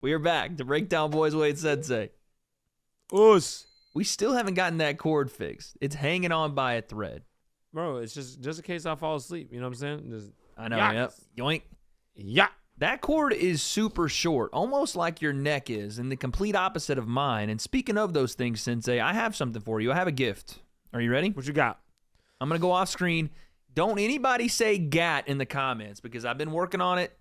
We are back to break down Boys Wade Sensei. Us. We still haven't gotten that cord fixed. It's hanging on by a thread. Bro, it's just in case I fall asleep. You know what I'm saying? Just, I know, yeah. yep. Yoink. Yeah. That cord is super short, almost like your neck is, and the complete opposite of mine. And speaking of those things, Sensei, I have something for you. I have a gift. Are you ready? What you got? I'm going to go off screen. Don't anybody say gat in the comments because I've been working on it.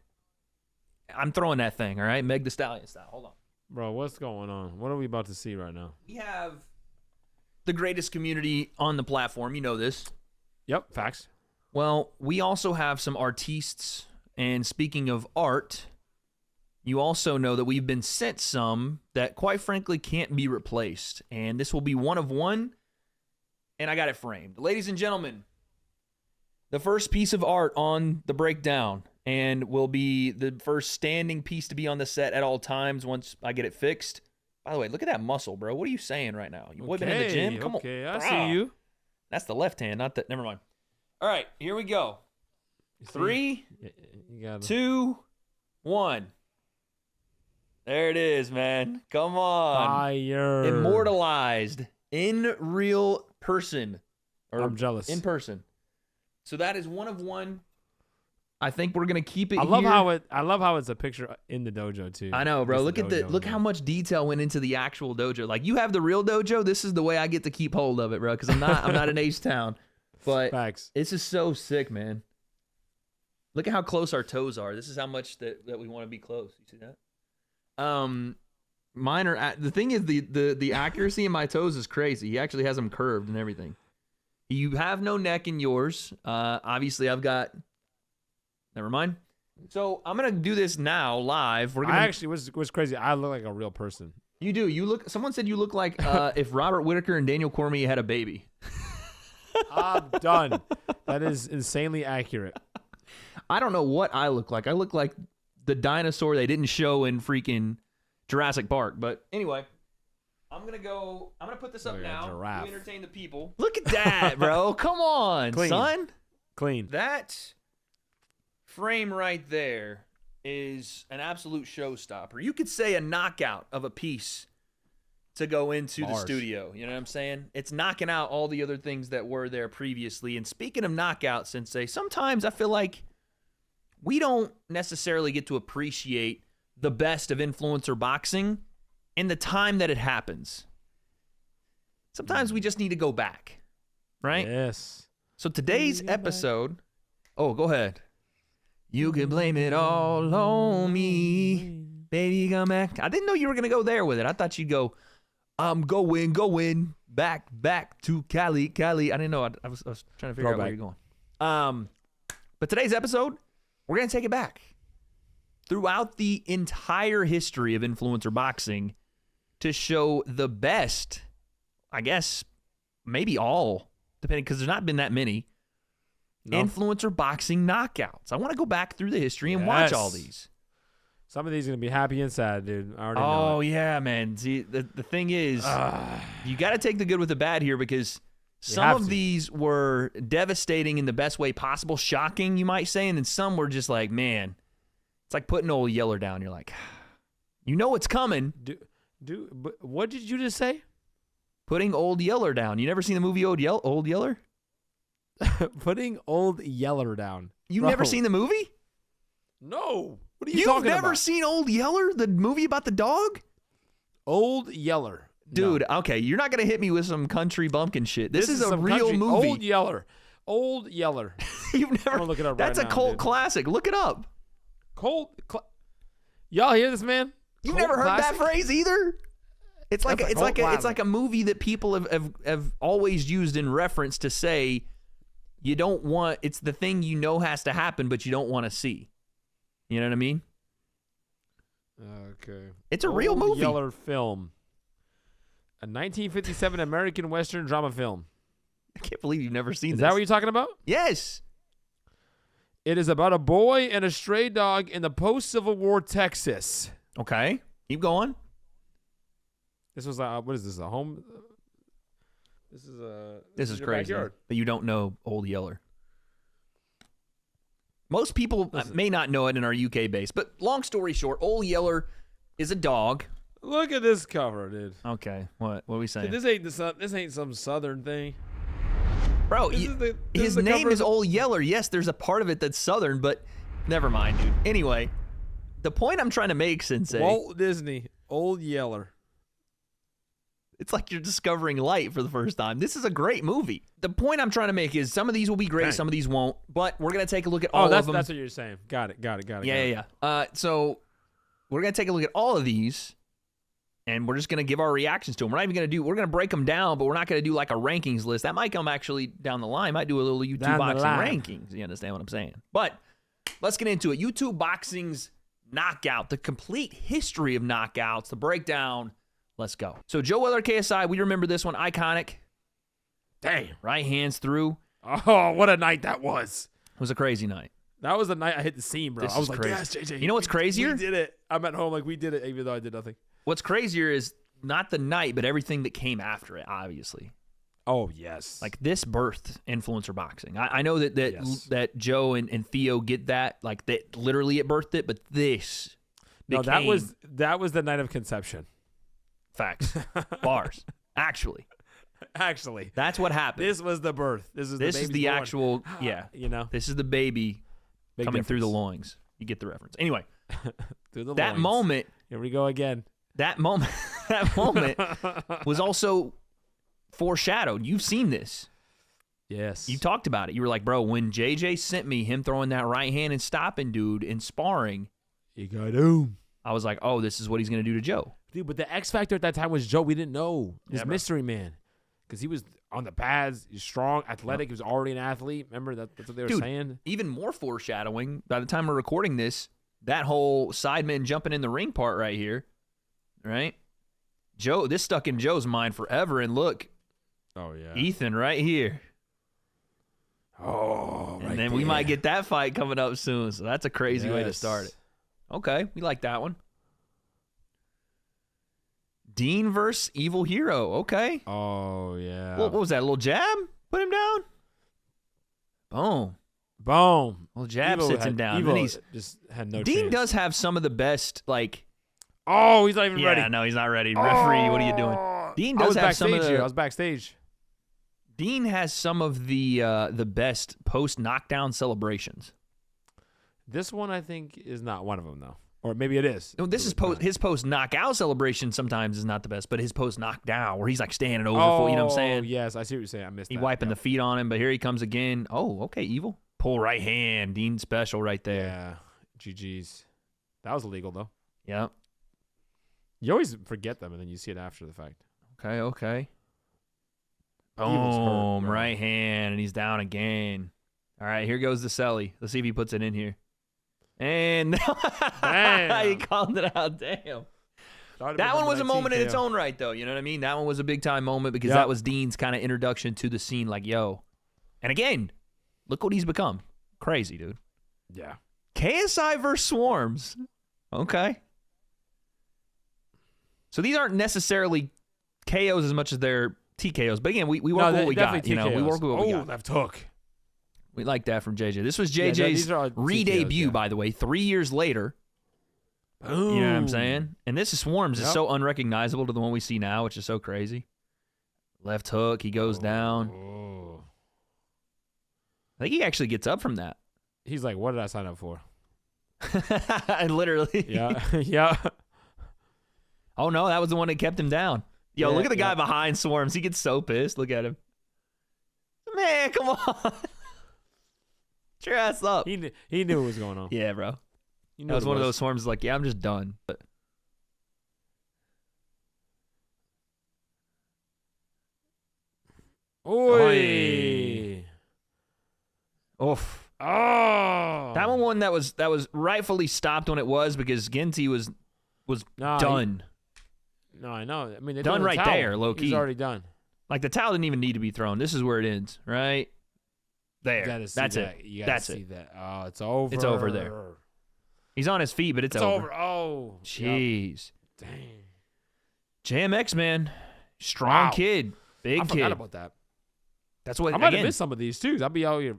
I'm throwing that thing, all right? Meg the Stallion style. Hold on. Bro, what's going on? What are we about to see right now? We have the greatest community on the platform. You know this. Yep, facts. Well, we also have some artistes. And speaking of art, you also know that we've been sent some that, quite frankly, can't be replaced. And this will be one of one. And I got it framed. Ladies and gentlemen, the first piece of art on the breakdown and will be the first standing piece to be on the set at all times once I get it fixed. By the way, look at that muscle, bro. What are you saying right now? You been in the gym? Come on. Okay, I see you. That's the left hand, not the... Never mind. All right, here we go. 3, 2, 1. There it is, man. Come on. Fire. Immortalized in real person. I'm jealous. In person. So that is one of one. I think we're gonna keep it. I love how it's a picture in the dojo too. I know, bro. Just Look how much detail went into the actual dojo. Like you have the real dojo. This is the way I get to keep hold of it, bro. Because I'm not in H-Town. But facts. This is so sick, man. Look at how close our toes are. This is how much that we want to be close. You see that? Mine are. The thing is, the accuracy in my toes is crazy. He actually has them curved and everything. You have no neck in yours. Obviously, I've got. Never mind. So I'm gonna do this now live. We're gonna. I actually was crazy. I look like a real person. You do. You look. Someone said you look like if Robert Whitaker and Daniel Cormier had a baby. I'm done. That is insanely accurate. I don't know what I look like. I look like the dinosaur they didn't show in freaking Jurassic Park. But anyway, I'm going to put this up now. Giraffe. To entertain the people. Look at that, bro. Come on, Clean. son. Clean. That frame right there is an absolute showstopper. You could say a knockout of a piece to go into the studio. You know what I'm saying? It's knocking out all the other things that were there previously. And speaking of knockout, Sensei, sometimes I feel like we don't necessarily get to appreciate the best of influencer boxing in the time that it happens. Sometimes we just need to go back, right? Yes. So today's episode... Oh, go ahead. You can blame it all on me. Baby, come back. I didn't know you were going to go there with it. I thought you'd go... I'm going back to Cali. I didn't know. I was trying to figure out where you're going. But today's episode, we're going to take it back. Throughout the entire history of influencer boxing to show the best, I guess, maybe all, depending, because there's not been that many, influencer boxing knockouts. I want to go back through the history and watch all these. Some of these are going to be happy and sad, dude. I already know. Oh, yeah, man. See, the thing is, you got to take the good with the bad here because some of these were devastating in the best way possible, shocking, you might say, and then some were just like, man, it's like putting Old Yeller down. You're like, you know it's coming. But what did you just say? Putting Old Yeller down. You never seen the movie Old Yeller? Putting Old Yeller down. You've never seen the movie? No. What are you talking about? You've never seen Old Yeller, the movie about the dog? Old Yeller. Dude, okay, you're not going to hit me with some country bumpkin shit. This is a real movie. Old Yeller. Old Yeller. You've never... I'm gonna look it up That's right a now, cult dude. classic. Look it up. Y'all hear this, man? You've never heard that phrase either? It's like a movie that people have always used in reference to say you don't want... It's the thing you know has to happen, but you don't want to see. You know what I mean? Okay. It's a real movie. Yeller film. A 1957 American Western drama film. I can't believe you've never seen this. Is that what you're talking about? Yes. It is about a boy and a stray dog in the post-Civil War Texas. Okay. Keep going. This was what is this? A home? This is crazy. backyard. But you don't know Old Yeller. Most people may not know it in our UK base, but long story short, Old Yeller is a dog. Look at this cover, dude. Okay, what are we saying? Dude, this ain't some southern thing. Bro, his name is Old Yeller. Yes, there's a part of it that's southern, but never mind, dude. Anyway, the point I'm trying to make, Sensei. Walt Disney, Old Yeller. It's like you're discovering light for the first time. This is a great movie. The point I'm trying to make is some of these will be great, Dang. Some of these won't. But we're going to take a look at all of them. That's what you're saying. Got it. Yeah. So we're going to take a look at all of these, and we're just going to give our reactions to them. We're not even going to we're going to break them down, but we're not going to do like a rankings list. That might come actually down the line. Might do a little YouTube boxing rankings. You understand what I'm saying? But let's get into it. YouTube boxing's knockout, the complete history of knockouts, the breakdown. Let's go. So Joe Weller, KSI, we remember this one. Iconic. Damn. Right hands through. Oh, what a night that was. It was a crazy night. That was the night I hit the scene, bro. This I was is like, crazy. yes, JJ. You know what's crazier? We did it. I'm at home like we did it, even though I did nothing. What's crazier is not the night, but everything that came after it, obviously. Oh, yes. Like this birthed influencer boxing. I know that Joe and Theo get that, like that literally it birthed it, but this that was the night of conception. Facts. Bars. Actually. That's what happened. This was the birth. This is the actual, yeah. You know? This is the baby Big coming difference. through the loins. You get the reference. Anyway. Through the that loins. moment. Here we go again. That moment was also foreshadowed. You've seen this. Yes. You talked about it. You were like, bro, when JJ sent me him throwing that right hand and stopping dude in sparring, you got him. I was like, oh, this is what he's going to do to Joe. Dude, but the X factor at that time was Joe. We didn't know. This Yeah, bro. mystery man. Because he was on the pads. He's strong, athletic. He was already an athlete. Remember, that's what they were saying? Even more foreshadowing, by the time we're recording this, that whole sideman jumping in the ring part right here, right? Joe, this stuck in Joe's mind forever. And look, oh yeah, Ethan right here. Oh, and then we might get that fight coming up soon. So that's a crazy way to start it. Okay, we like that one. Deen versus Evil Hero. Okay. Oh, yeah. What was that? A little jab? Put him down? Boom. Boom. Well, jab sits him down. Evil Then he's, just had no Deen chance. does have some of the best, like... Oh, he's not even ready. Yeah, no, he's not ready. Referee, what are you doing? Deen does have some of the... I was backstage. Deen has some of the best post-knockdown celebrations. This one, I think, is not one of them, though. Or maybe it is. No, this is his post-knockout celebration sometimes is not the best, but his post-knockdown where he's like standing over, you know what I'm saying? Yes, I see what you're saying. I missed that. He wiping the feet on him, but here he comes again. Oh, okay, Evil. Pull right hand. Deen special right there. Yeah, GG's. That was illegal, though. Yeah. You always forget them, and then you see it after the fact. Okay. Evil's Boom, hurt, right hand, and he's down again. All right, here goes the celly. Let's see if he puts it in here. And he called it out. Damn. That one was a moment in its own right, though. You know what I mean? That one was a big-time moment because that was Deen's kind of introduction to the scene. Like, yo. And again, look what he's become. Crazy, dude. Yeah. KSI versus Swarms. Okay. So these aren't necessarily KOs as much as they're TKOs. But again, we work with what we got. You know, we work with what we got. Left hook. We like that from JJ. This was JJ's re-debut, by the way, 3 years later. Boom. You know what I'm saying? And this is Swarms. It's so unrecognizable to the one we see now, which is so crazy. Left hook. He goes down. Oh. I think he actually gets up from that. He's like, what did I sign up for? And literally. Yeah. Yeah. Oh, no, that was the one that kept him down. Yo, look at the guy behind Swarms. He gets so pissed. Look at him. Man, come on. Get your ass up. He knew what was going on. Yeah, bro. That was one of those Swarms like, yeah, I'm just done. But Oi. Oof. Oh. That one that was rightfully stopped when it was because Ginty was done. No, I know. I mean, they done right there, low key. He's already done. Like the towel didn't even need to be thrown. This is where it ends, right? There. That's it. You gotta see that. Oh, it's over. It's over there. He's on his feet, but it's over. Oh. Jeez. Yep. Dang. JMX, man. Strong kid. Big kid. I forgot about that. That's what I might have missed some of these, too. I'll be out here.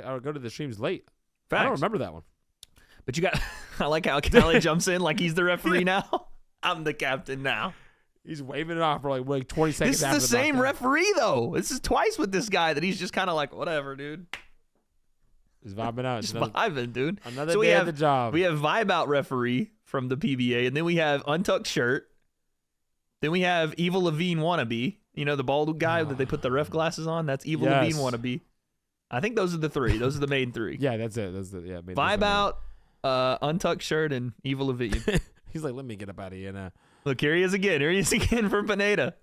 I'll go to the streams late. Facts. I don't remember that one. But you got, I like how Callie jumps in like he's the referee now. I'm the captain now. He's waving it off for like 20 seconds. This is the same referee though. This is twice with this guy that he's just kind of like, whatever, dude. He's vibing out. Just vibing, dude. Another day at the job. We have vibe out referee from the PBA, and then we have untucked shirt. Then we have Evil Levine wannabe. You know, the bald guy that they put the ref glasses on? That's Evil Levine wannabe. I think those are the three. Those are the main three. Yeah, that's it. Vibe out, untucked shirt, and Evil Levine. He's like, let me get up out of here now. Look, here he is again. Here he is again for Pineda.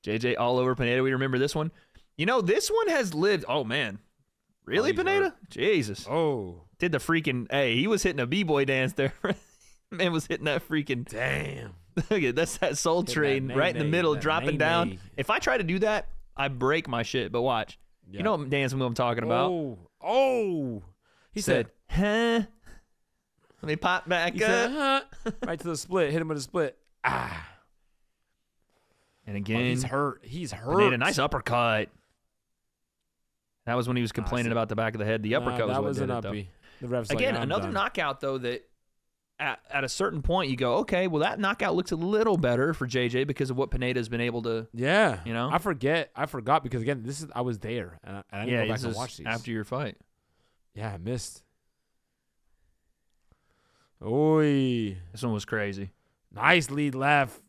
JJ all over Pineda. We remember this one. You know, this one has lived. Oh, man. Really, Pineda? Jesus. Oh. Did the freaking. Hey, he was hitting a B-boy dance there. Man was hitting that freaking. Damn. Look at that's that Soul Train right in the middle, dropping down. If I try to do that, I break my shit. But watch. Yeah. You know what dance move I'm talking about? Oh. He said, huh? Let me pop back up. Said, huh? Right to the split. Hit him with a split. Ah. And again. He's hurt. Made a nice uppercut. That was when he was complaining about the back of the head. The uppercut was what did it, though. The ref's again, like, another knockout, though, that at a certain point you go, okay, well, that knockout looks a little better for JJ because of what Pineda's been able to, you know? I forgot because, again, I was there. And I didn't go back and watch these. After your fight. Yeah, I missed. Oy. This one was crazy. Nice lead left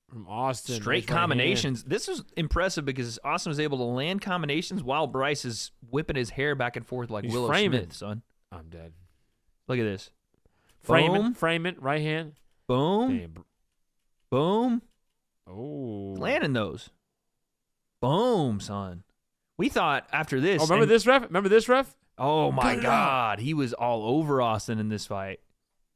from Austin. Straight combinations. This was impressive because Austin was able to land combinations while Bryce is whipping his hair back and forth like Willow Smith, son. I'm dead. Look at this. Frame it, right hand. Boom. Damn. Boom. Oh. Landing those. Boom, son. We thought after this. Oh, remember this ref? Oh, my God. He was all over Austin in this fight.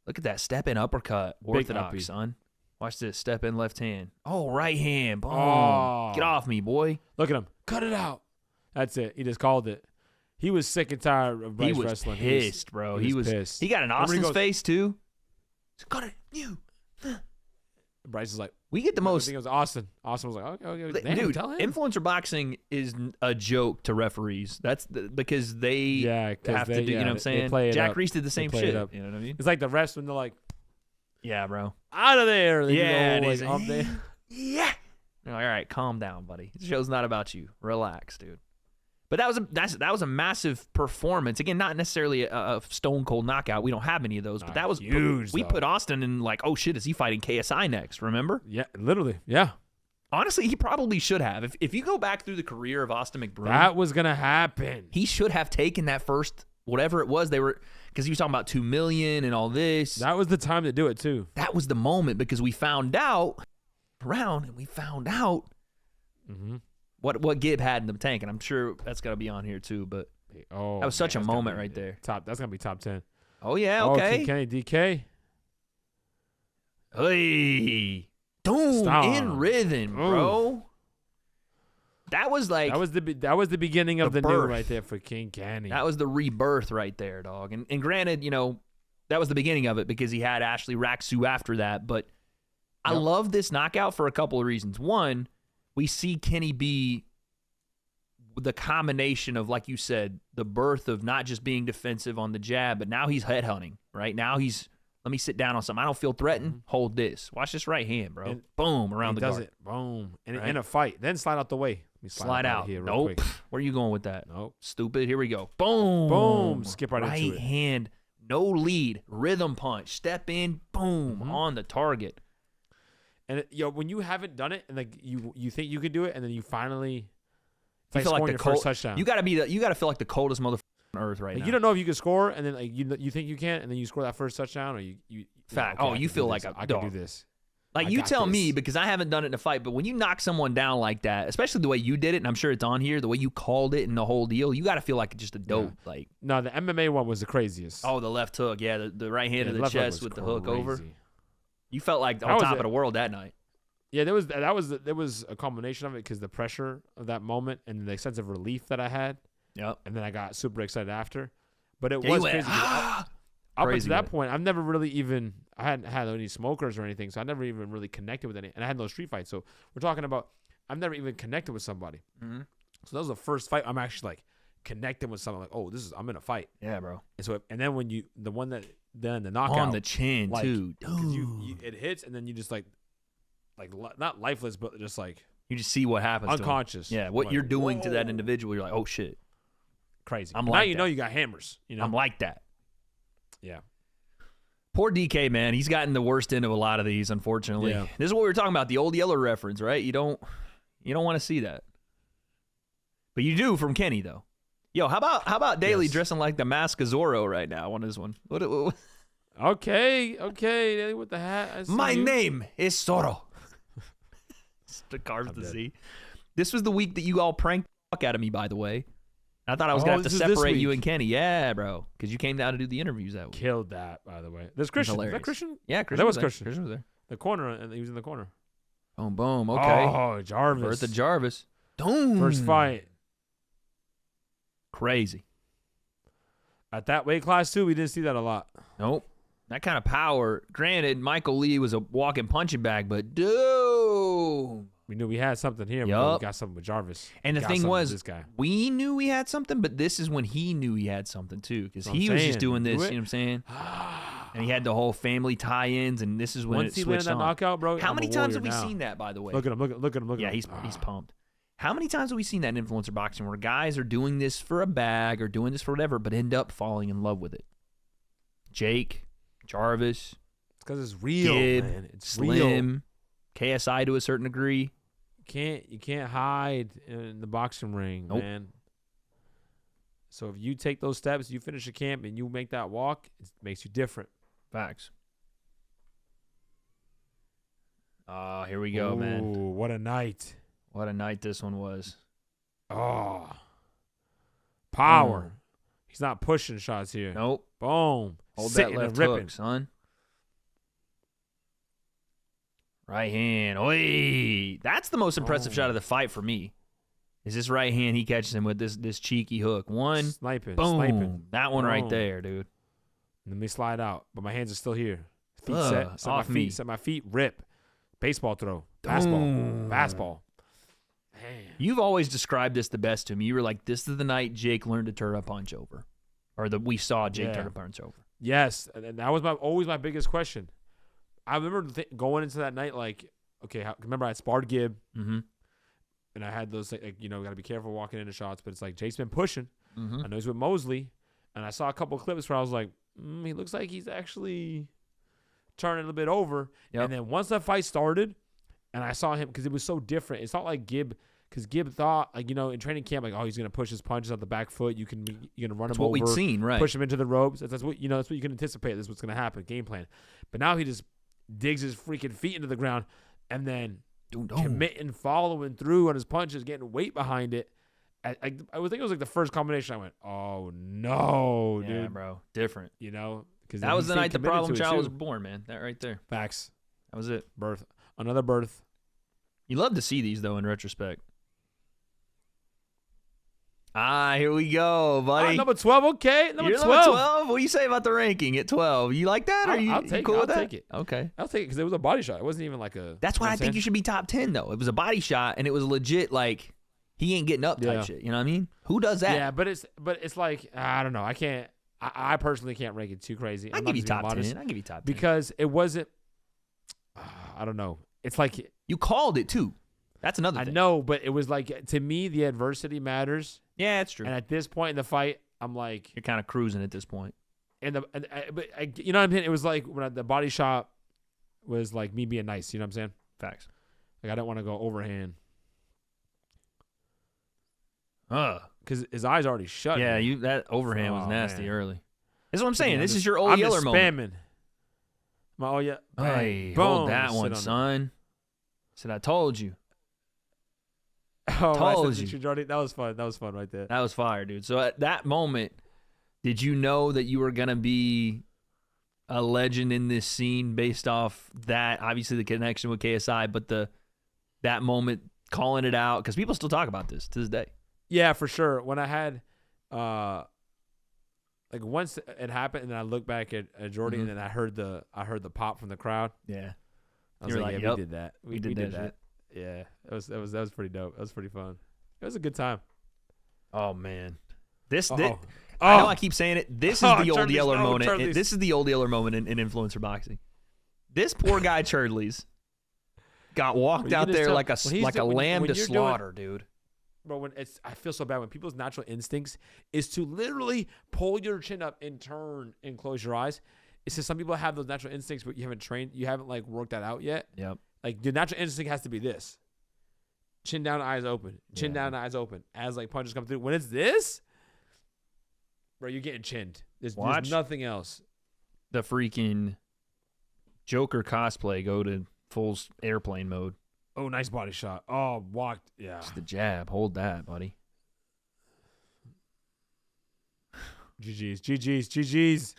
Look at that step-in uppercut. Orthodox, son. Watch this. Step-in left hand. Oh, right hand. Boom. Oh. Get off me, boy. Look at him. Cut it out. That's it. He just called it. He was sick and tired of Bryce wrestling. He was pissed, bro. He was pissed. He got an Austin's face, too. Cut it. You. Bryce is like, we get the most. I think it was Austin. Austin was like, okay. Damn, dude, tell him. Influencer boxing is a joke to referees. That's because they have to do, you know what I'm saying? Jack Reese did the same shit. You know what I mean? It's like the refs when they're like, yeah, bro. Out of there. Yeah. Like, up there. Yeah. They're like, all right, calm down, buddy. The show's not about you. Relax, dude. But that was a massive performance. Again, not necessarily a stone cold knockout. We don't have any of those, but that was huge. We put Austin in like, oh shit, is he fighting KSI next? Remember? Yeah, literally. Yeah. Honestly, he probably should have. If you go back through the career of Austin McBroom, that was gonna happen. He should have taken that first whatever it was. They were because he was talking about $2 million and all this. That was the time to do it too. That was the moment because we found out what Gib had in the tank, and I'm sure that's got to be on here too. But that was such a moment right there. That's gonna be top 10. Oh yeah, okay. Kenny DK. Hey, boom, in rhythm, bro. That was like that was the beginning of the new right there for King Kenny. That was the rebirth right there, dog. And granted, you know, that was the beginning of it because he had Ashley Raksu after that. But I love this knockout for a couple of reasons. One, we see Kenny be the combination of, like you said, the birth of not just being defensive on the jab, but now he's headhunting, right? Now he's, let me sit down on something. I don't feel threatened. Hold this. Watch this right hand, bro. And boom, around the guard. Does it. Boom. In a fight. Then slide out the way. Slide out. Here nope. Quick. Where are you going with that? Nope. Stupid. Here we go. Boom. Boom. Skip right into it. Right hand. No lead. Rhythm punch. Step in. Boom. On the target. And when you haven't done it and like you think you could do it and then you finally you feel like the first touchdown. You gotta feel like the coldest motherfucker on earth right now. You don't know if you can score and then like you think you can and then you score that first touchdown or you fact. Okay, you feel like I can do this. Like you tell me because I haven't done it in a fight, but when you knock someone down like that, especially the way you did it, and I'm sure it's on here, the way you called it and the whole deal, you got to feel like just a dope. Yeah. Like no, the MMA one was the craziest. Oh, the left hook, yeah, the right hand to the chest with the hook over. You felt like on top of the world that night. Yeah, there was a combination of it because the pressure of that moment and the sense of relief that I had. Yep. And then I got super excited after, but it was crazy. Up until that point, I've never really even I hadn't had any smokers or anything, so I never even really connected with any, and I had no street fights. So we're talking about I've never even connected with somebody. Mm-hmm. So that was the first fight I'm actually like connecting with someone. Like, oh, I'm in a fight. Yeah, bro. And so and then when the one that then the knockout on the chin too. Dude. It hits and then you just like not lifeless, but just like you just see what happens. Unconscious. To him. Yeah, what you're doing to that individual, you're like, oh shit, crazy. I'm now like you know you got hammers. You know, I'm like that. Yeah. Poor DK, man. He's gotten the worst end of a lot of these, unfortunately. Yeah. This is what we were talking about, the old Yeller reference, right? You don't want to see that. But you do from Kenny, though. Yo, how about Daly dressing like the Mask of Zorro right now on this one? What? Okay, Daly with the hat. My name is Zorro. The carves the Z. This was the week that you all pranked the fuck out of me, by the way. I thought I was going to have to separate you and Kenny. Yeah, bro. Because you came down to do the interviews that week. Killed that, by the way. There's Christian. Is that Christian? Yeah, Christian. That was Christian. Christian was there. The corner, and he was in the corner. Boom, boom. Okay. Oh, Jarvis. Bertha Jarvis. Boom. First fight. Crazy. At that weight class, too, we didn't see that a lot. Nope. That kind of power. Granted, Michael Lee was a walking punching bag, but dude. We knew we had something here. But we got something with Jarvis. And the thing was, this guy. We knew we had something, but this is when he knew he had something too, because he was just doing this. You know what I'm saying? And he had the whole family tie-ins, and this is when Once it switched that on. knockout, bro. How many times have we seen that? By the way, look at him. Look at him. Yeah, he's pumped. How many times have we seen that in influencer boxing where guys are doing this for a bag or doing this for whatever, but end up falling in love with it? Jake, Jarvis, it's because it's real, Gib, man. It's Slim, real. KSI to a certain degree. You can't hide in the boxing ring, man. So if you take those steps, you finish a camp, and you make that walk, it makes you different. Facts. Here we go, man. Ooh, what a night. What a night this one was. Oh. Power. He's not pushing shots here. Nope. Boom. Hold Sitting that left and ripping. hook, son. Right hand. Oi. That's the most impressive shot of the fight for me. Is this right hand he catches him with this cheeky hook. One. Sniping. Boom. Sniping. That one right there, dude. Let me slide out, but my hands are still here. Feet set. Set off my feet. me. Set my feet. Rip. Baseball throw. Fastball. Fastball. Man. You've always described this the best to me. You were like, this is the night Jake learned to turn a punch over. Or that we saw Jake turn a punch over. Yes. And that was always my biggest question. I remember going into that night like, okay, remember I had sparred Gib. Mm-hmm. And I had those, got to be careful walking into shots. But it's like Jake's been pushing. Mm-hmm. I know he's with Mosley. And I saw a couple of clips where I was like, he looks like he's actually turning a little bit over. Yep. And then once that fight started, and I saw him, because it was so different. It's not like Gib, because Gib thought, in training camp, he's going to push his punches out the back foot. You're going to run him over. That's what we'd seen, right? Push him into the ropes. That's what you can anticipate. That's what's going to happen, game plan. But now he just digs his freaking feet into the ground and then committing, following through on his punches, getting weight behind it. I think it was like the first combination. I went, oh no, dude. Yeah, bro, different. Because that was the night the problem child was born, man. That right there. Facts. That was it. Birth. Another birth. You love to see these though in retrospect. Here we go, buddy. Number 12, okay. Number 12. What do you say about the ranking at 12? You like that? I'll take it. Take it. Okay. I'll take it because it was a body shot. It wasn't even like a. That's why I think you should be top 10 though. It was a body shot and it was legit like he ain't getting up type shit. You know what I mean? Who does that? Yeah, but it's like I don't know. I can't. I personally can't rank it too crazy. I'll give you top 10. I'll give you top 10 because it wasn't. I don't know. It's like you called it too. That's another thing. I know, but it was like to me the adversity matters. Yeah, it's true. And at this point in the fight, I'm like you're kind of cruising at this point. But you know what I mean? It was like when the body shot was like me being nice. You know what I'm saying? Facts. Like I don't want to go overhand. Because his eyes already shut. Yeah, that overhand was nasty early. That's what I'm saying. This is your old Yeller moment. Hey, hold that one, son. Said I told you. Told you. That was fun. That was fun right there. That was fire, dude. So at that moment, did you know that you were gonna be a legend in this scene based off that? Obviously, the connection with KSI, but that moment, calling it out, because people still talk about this to this day. Yeah, for sure. When I had, once it happened, and then I looked back at Jordy, and then I heard the pop from the crowd. Yeah, I was like, yep. we did that. We did that shit. Yeah, that was pretty dope. That was pretty fun. It was a good time. Oh man, I know I keep saying it. This is the old Churdleys, Yeller no, moment. Churdleys. This is the old Yeller moment in influencer boxing. This poor guy Churdleys got walked out there like a lamb to slaughter, dude. Bro, I feel so bad when people's natural instincts is to literally pull your chin up and turn and close your eyes. It's just some people have those natural instincts, but you haven't trained, you haven't like worked that out yet. Yep. Like your natural instinct has to be this: chin down, eyes open, chin down, eyes open. As like punches come through. When it's this, bro, you're getting chinned. There's nothing else. The freaking Joker cosplay go to full airplane mode. Oh, nice body shot. Oh, walked. Yeah. Just the jab. Hold that, buddy. GG's.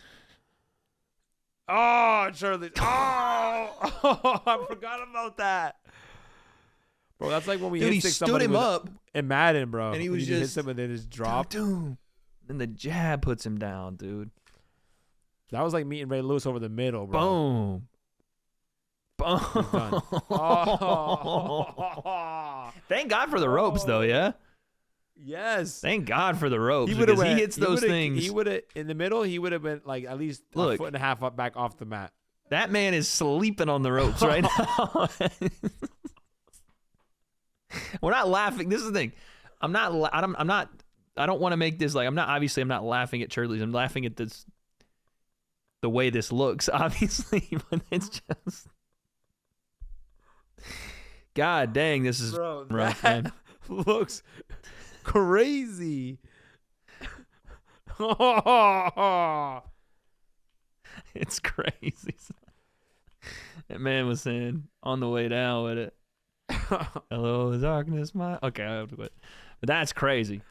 Oh, Charlie. Oh, I forgot about that. Bro, that's like when we he stood him up in Madden, bro. And he was just hit him and then just dropped. Then the jab puts him down, dude. That was like meeting Ray Lewis over the middle, bro. Boom. Oh. Thank God for the ropes, though, yeah? Yes. Thank God for the ropes. He hits those things. He would have, in the middle, he would have been like at least a foot and a half up back off the mat. That man is sleeping on the ropes right now. We're not laughing. This is the thing. I don't want to make this like, I'm not laughing at Churdleys. I'm laughing at this, the way this looks, obviously, but it's just. God dang, this is rough, man. Looks crazy. It's crazy. That man was saying on the way down with it. Hello, darkness, my. Okay, I have to quit. But that's crazy.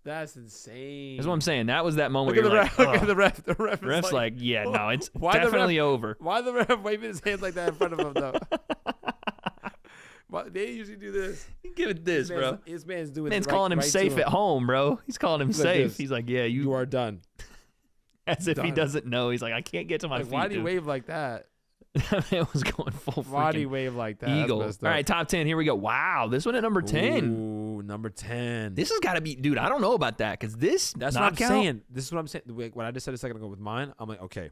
That's insane. That's what I'm saying. That was that moment. Look at the ref. The ref's like, yeah, no, it's definitely over. Why the ref waving his hands like that in front of him, though? They usually do this. Give it this, bro. This man's doing. Man's calling him safe at home, bro. He's calling him safe. He's like, yeah, you are done. As if he doesn't know. He's like, I can't get to my feet. Why do you wave like that? That man was going full freaking Why do you wave like that? Eagle. All right, top 10. Here we go. Wow, this one at number 10. Ooh, number 10. This has got to be, dude. I don't know about that because That's what I'm saying. This is what I'm saying. What I just said a second ago with mine. I'm like, okay,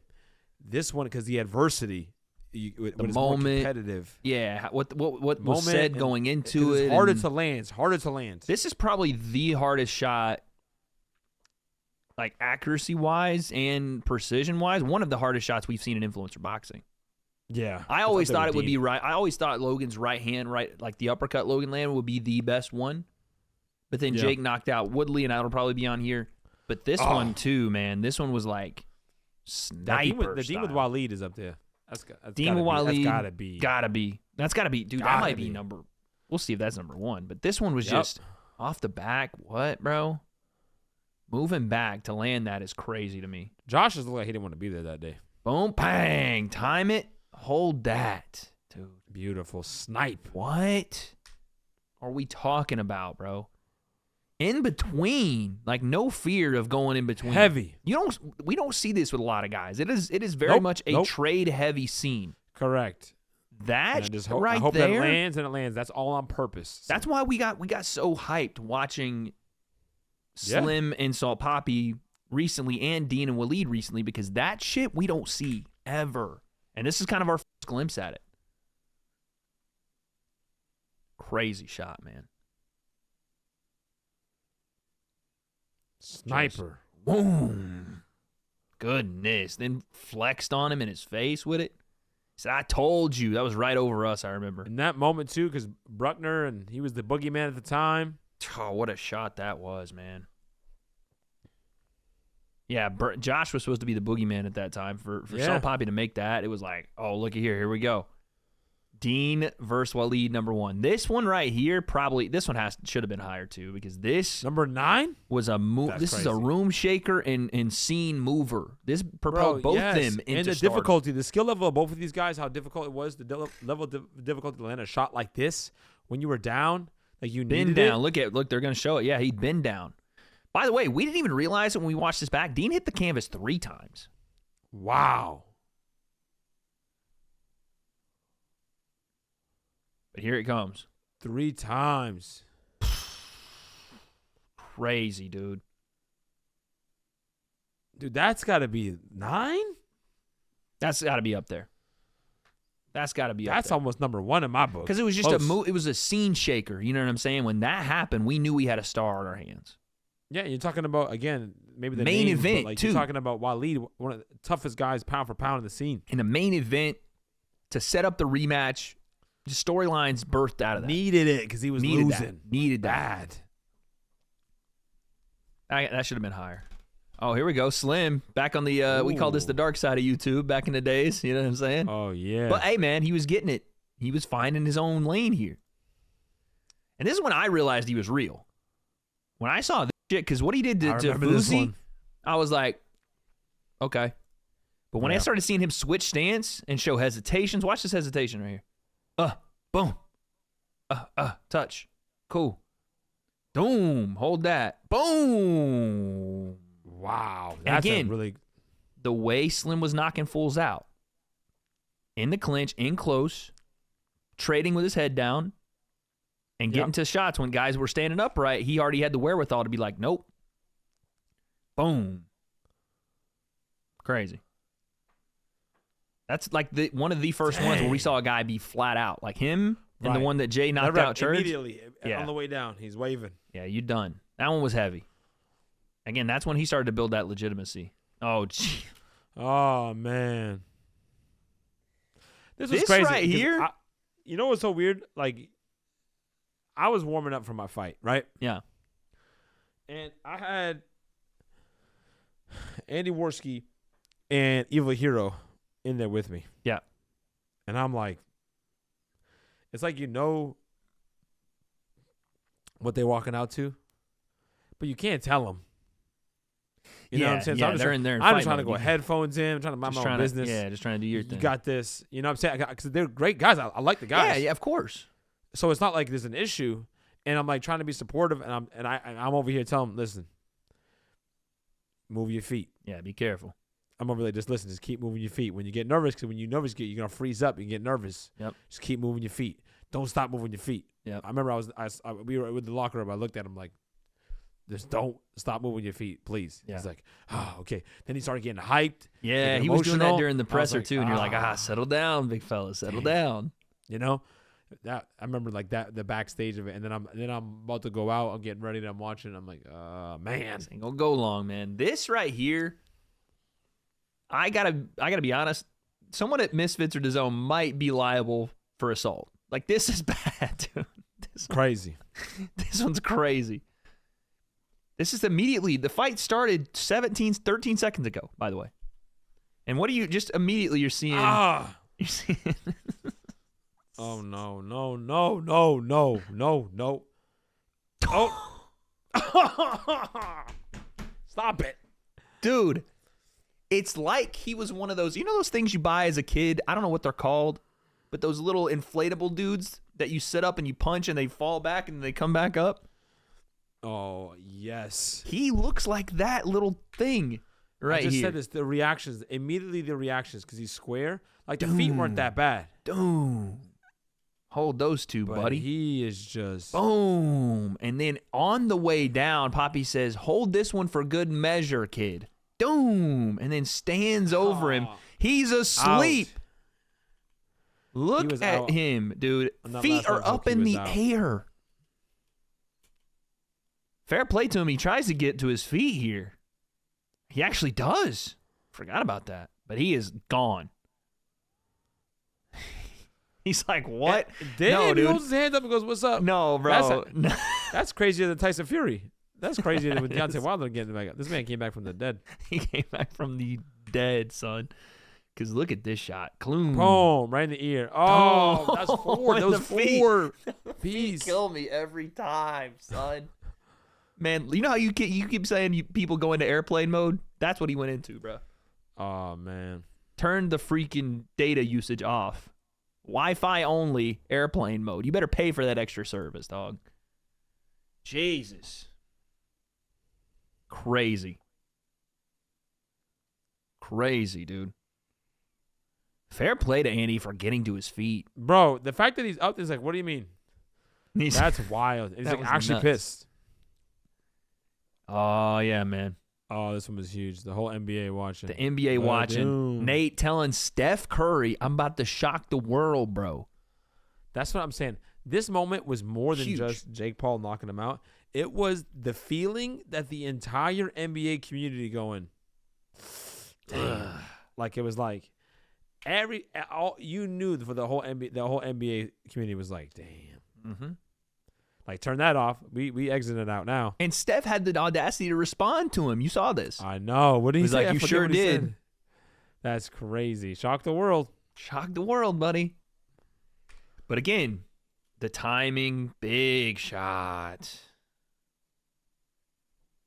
this one because the adversity. The moment, more competitive. Yeah, what was said going into it. It's harder to land. This is probably the hardest shot, like accuracy wise and precision wise. One of the hardest shots we've seen in influencer boxing. Yeah, I always thought it would be right. I always thought Logan's right hand, like the uppercut Logan landed, would be the best one. But then Jake knocked out Woodley, and that'll probably be on here. But this one too, man. This one was like sniper. The Deen with Walid is up there. That's gotta be. That's gotta be. Dude, that might be number. We'll see if that's number 1. But this one was just off the back. What, bro? Moving back to land that is crazy to me. Josh just looked like he didn't want to be there that day. Boom, bang, time it, hold that, dude. Beautiful snipe. What are we talking about, bro? In between, like no fear of going in between. Heavy. We don't see this with a lot of guys. It is very much a trade heavy scene. Correct. That I hope there, that it lands. That's all on purpose. So. That's why we got so hyped watching Slim and Salt Papi recently and Deen and Walid recently because that shit we don't see ever. And this is kind of our first glimpse at it. Crazy shot, man. Sniper. Just, boom. Goodness. Then flexed on him in his face with it. Said, I told you. That was right over us, I remember. In that moment, too, because Bruckner, and he was the boogeyman at the time. Oh, what a shot that was, man. Yeah, Josh was supposed to be the boogeyman at that time. For Salt Papi to make that, it was like, oh, looky here. Here we go. Deen versus Walid, number 1. This one right here, this one should have been higher too because this number 9 was a move. This crazy. Is a room shaker and scene mover. This propelled both them into and the stardom. Difficulty, the skill level of both of these guys, how difficult it was, the level of difficulty to land a shot like this when you were down, like you been needed down. it. Look, they're gonna show it. Yeah, he'd been down. By the way, we didn't even realize it when we watched this back. Deen hit the canvas 3 times. Wow. But here it comes. 3 times. Crazy, dude. Dude, that's got to be 9? That's got to be up there. That's got to be up there. That's almost number 1 in my book. Because it was just it was a scene shaker. You know what I'm saying? When that happened, we knew we had a star on our hands. Yeah, you're talking about, again, maybe the main names, event, like, too. You're talking about Walid, one of the toughest guys pound for pound in the scene. In the main event, to set up the rematch, the storylines birthed out of that. Needed it because he was losing. Needed that. That should have been higher. Oh, here we go. Slim. Back on the, we call this the dark side of YouTube back in the days. You know what I'm saying? Oh, yeah. But, hey, man, he was getting it. He was finding his own lane here. And this is when I realized he was real. When I saw this shit, because what he did to Fuzi, I was like, okay. But when I started seeing him switch stance and show hesitations, watch this hesitation right here. Boom. Touch. Cool. Boom. Hold that. Boom. Wow. That's really the way Slim was knocking fools out. In the clinch, in close, trading with his head down, and getting to shots when guys were standing upright. He already had the wherewithal to be like, nope. Boom. Crazy. That's like one of the first ones where we saw a guy be flat out. Like him and the one that Jay knocked out Church. Immediately on the way down. He's waving. Yeah, you done. That one was heavy. Again, that's when he started to build that legitimacy. Oh, gee. Oh, man. This was crazy. Right here? You know what's so weird? Like, I was warming up for my fight, right? Yeah. And I had Andi Warski and Evil Hero in there with me. Yeah. And I'm like, it's like you know what they're walking out to, but you can't tell them. You know what I'm saying? So I'm just trying to go headphones in. I'm trying to mind my own business. Yeah, just trying to do your thing. You got this. You know what I'm saying? Because they're great guys. I like the guys. Yeah, of course. So it's not like there's an issue, and I'm like trying to be supportive, and I'm over here telling them, listen, move your feet. Yeah, be careful. I'm over there, just listen, just keep moving your feet. When you get nervous, because when you're nervous, you're gonna freeze up. You get nervous. Yep. Just keep moving your feet. Don't stop moving your feet. Yep. I remember we were with the locker room. I looked at him like, just don't stop moving your feet, please. Yeah. He's like, oh, okay. Then he started getting hyped. Yeah, he was doing that during the presser too, and you're like, settle down, big fella, settle down. You know, that I remember like that the backstage of it, and then I'm about to go out. I'm getting ready, and I'm watching. I'm like, man, this ain't gonna go long, man. This right here, I gotta be honest. Someone at Misfits or DAZN might be liable for assault. Like, this is bad, dude. Crazy. This one's crazy. This is immediately, the fight started 13 seconds ago, by the way. And what do you, just immediately you're seeing. You're seeing. Oh, no. Oh. Stop it. Dude, it's like he was one of those, you know those things you buy as a kid? I don't know what they're called, but those little inflatable dudes that you sit up and you punch and they fall back and they come back up. Oh, yes. He looks like that little thing right here. I just said this, the reactions, because he's square. Like, the feet weren't that bad. Dude. Hold those two, buddy. He is just. Boom. And then on the way down, Papi says, hold this one for good measure, kid. Boom. And then stands over him. He's asleep. Out. Look at him, dude. Feet are up in the air. Fair play to him. He tries to get to his feet here. He actually does. Forgot about that. But he is gone. He's like, what? Damn, he holds his hands up and goes, what's up? No, bro. That's crazier than Tyson Fury. That's crazier than with Deontay Wilder getting back up. This man came back from the dead. He came back from the dead, son. Because look at this shot. Clum. Boom, right in the ear. Oh, that's four. Those four. Feet kill me every time, son. Man, you know how you keep saying people go into airplane mode? That's what he went into, bro. Oh, man. Turn the freaking data usage off. Wi-Fi only, airplane mode. You better pay for that extra service, dog. Jesus. Crazy. Crazy, dude. Fair play to Andi for getting to his feet. Bro, the fact that he's up is like, what do you mean? That's wild. He's like actually pissed. Oh, yeah, man. Oh, this one was huge. The whole NBA watching. The NBA watching. Doom. Nate telling Steph Curry, I'm about to shock the world, bro. That's what I'm saying. This moment was more than Huge. just Jake Paul knocking him out. It was the feeling that the entire NBA community going, damn. Like it was like you knew for the whole NBA community was like, damn. Mm-hmm. Like, turn that off. We exited out now. And Steph had the audacity to respond to him. You saw this. I know. What did he say? Like, I you forget sure what he did. said. That's crazy. Shock the world. Shock the world, buddy. But again, the timing, big shot.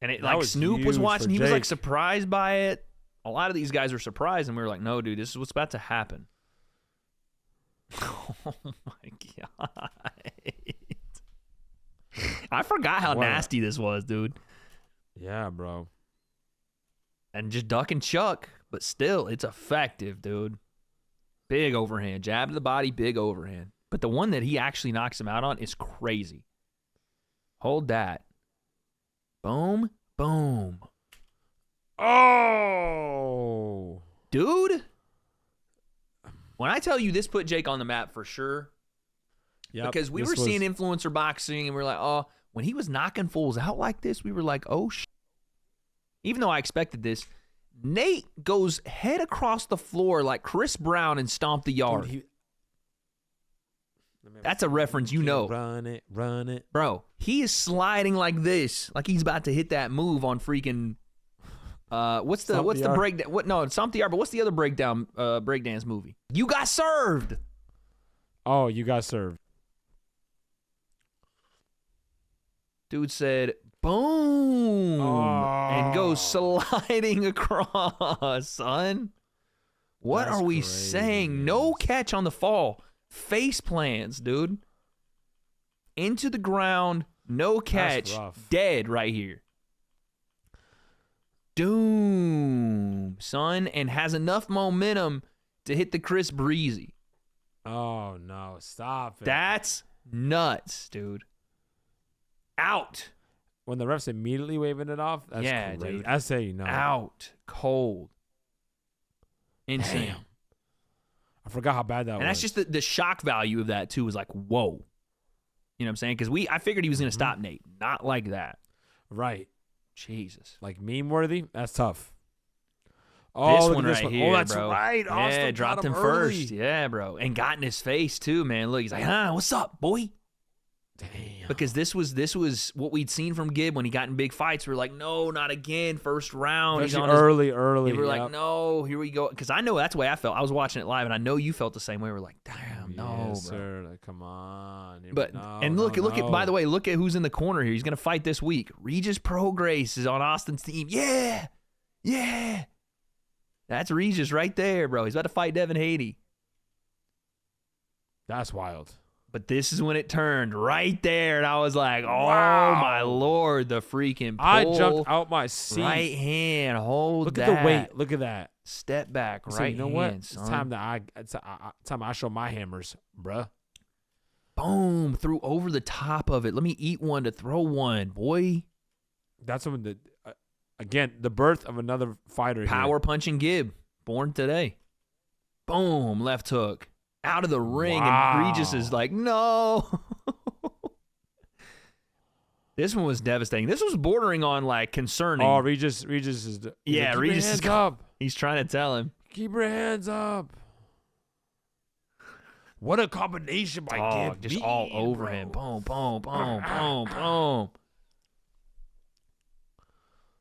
And it, That like, was Snoop was huge watching. for He was, like, Jake. surprised by it. A lot of these guys were surprised, and we were like, no, dude, this is what's about to happen. Oh, my God. I forgot how nasty this was, dude. Yeah, bro. And just duck and chuck, but still, it's effective, dude. Big overhand. Jab to the body, big overhand. But the one that he actually knocks him out on is crazy. Hold that. Boom, boom. Oh. Dude, when I tell you this put Jake on the map for sure, because we were seeing influencer boxing, and we were like, oh, when he was knocking fools out like this, we were like, oh, even though I expected this, Nate goes head across the floor like Chris Brown and stomped the yard. Dude, That's a reference you know. Run it. Bro, he is sliding like this, like he's about to hit that move on freaking what's the breakdown? What no, Stomp the Yard, but what's the other breakdance movie? You Got Served. Oh, You Got Served. Dude said, boom, and goes sliding across, son. What That's are we crazy, saying? man. No catch on the fall. Face plants, dude. Into the ground, no catch. rough. Dead right here. Doom, son, and has enough momentum to hit the Chris Breezy. Oh, no. Stop it. That's nuts, dude. Out. When the ref's immediately waving it off, that's Yeah, great. dude. I say you know. Out. Cold. Insane. Damn. I forgot how bad that was. And that's just the shock value of that, too, was like, whoa. You know what I'm saying? Because I figured he was going to stop Nate. Not like that. Right. Jesus. Like meme worthy? That's tough. This Oh, one right here, Oh, that's bro. right. Yeah, Austin dropped got him early. first. Yeah, bro. And got in his face, too, man. Look, he's like, what's up, boy? Damn. Because this was what we'd seen from Gib when he got in big fights. We were like, no, not again. First round. He's on early. We were like, no, here we go. Because I know that's the way I felt. I was watching it live, and I know you felt the same way. We're like, damn, no, yes, bro. sir. Like, come on. But look at by the way, look at who's in the corner here. He's gonna fight this week. Regis Prograis is on Austin's team. Yeah. That's Regis right there, bro. He's about to fight Devin Haney. That's wild. But this is when it turned right there, and I was like, oh Wow. my Lord, the freaking pull. I jumped out my seat. Right hand, hold Look that. at the weight. Look at that. Step back, So right you know hand, what? son. It's time I show my hammers, bruh. Boom, threw over the top of it. Let me eat one to throw one, boy. That's when again, the birth of another fighter. Power punching Gib, born today. Boom, left hook. Out of the ring, Wow. and Regis is like, no. This one was devastating. This was bordering on, like, concerning. Oh, Regis is. Yeah, like, Regis is keep your hands up. He's trying to tell him. Keep your hands up. What a combination by Oh, Gib. just all over him. Boom, boom, boom, boom, boom.